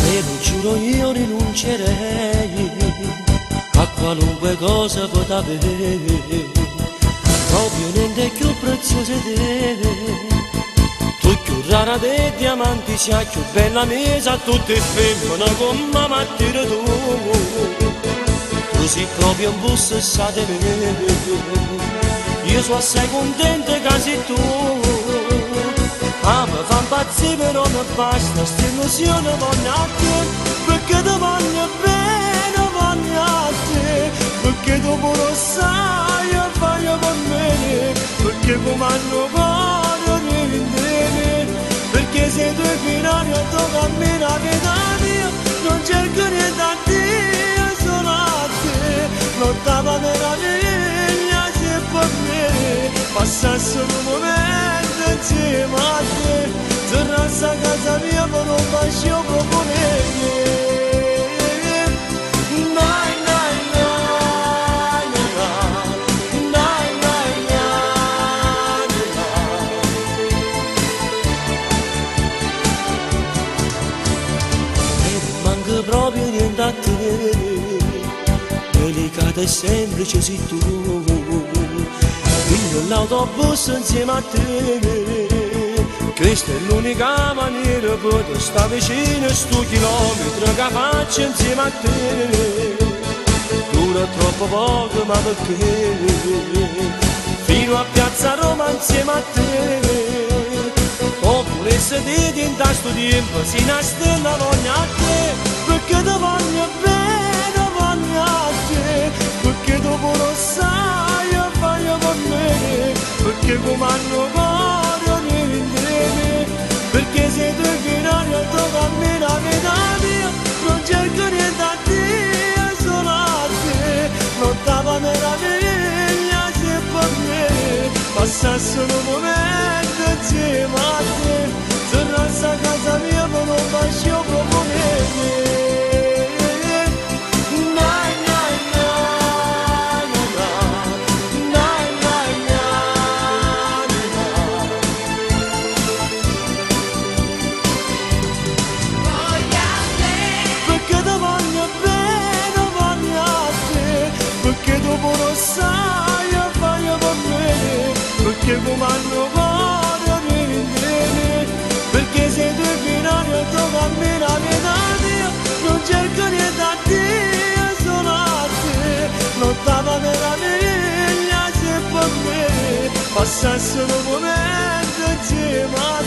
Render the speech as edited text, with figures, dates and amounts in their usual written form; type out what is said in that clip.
Te lo giuro io rinuncerei a qualunque cosa potrà avere, proprio niente più prezioso di te. Tu più rara dei diamanti, sia più bella mesa, tutte femmine come Matteo tu. Tu sei proprio un bus sa di me, io sono assai contento che sei tu. Ah, mi fa impazzire però mi basta, sta illusione voglio a te, perché ti voglio bene, voglio a te, perché dopo lo sai, fai per me, perché come hanno cuore rivendere, perché sei tu fino a tu cammina che da mia, non cerco niente a te, solo a te, non t'ava meraviglia se per me, passasse un momento insieme a te, tornassi a casa mia per un bacio proponere. Nai, nai, nai, nai, nai, nai, nai. E non manca proprio niente a te, delicata e semplice sei tu. Io l'autobus insieme a te, questa è l'unica maniera per stare vicino a sto chilometro che faccio insieme a te. Dura troppo poco ma perché, fino a Piazza Roma insieme a te. Oppure sediti in tasto tempo, si nasconde voglia a te, perché ti voglio bene, voglio a te, perché dopo lo sai, fai per me, perché come hanno cuore rivendere, perché sei tu fino a tu cammina vita mia, non cerco niente a te, solo a te, non t'ava meraviglia se per me, passasse un momento insieme a te, tornassi a casa mia per un bacio proponere. Perché dopo lo sai, fai per me, perché come hanno cuore rivendere, perché sei tu fino a tu cammina vita mia, non cerco niente a te, solo a te, non t'ava meraviglia se per me, passasse un momento insieme a te.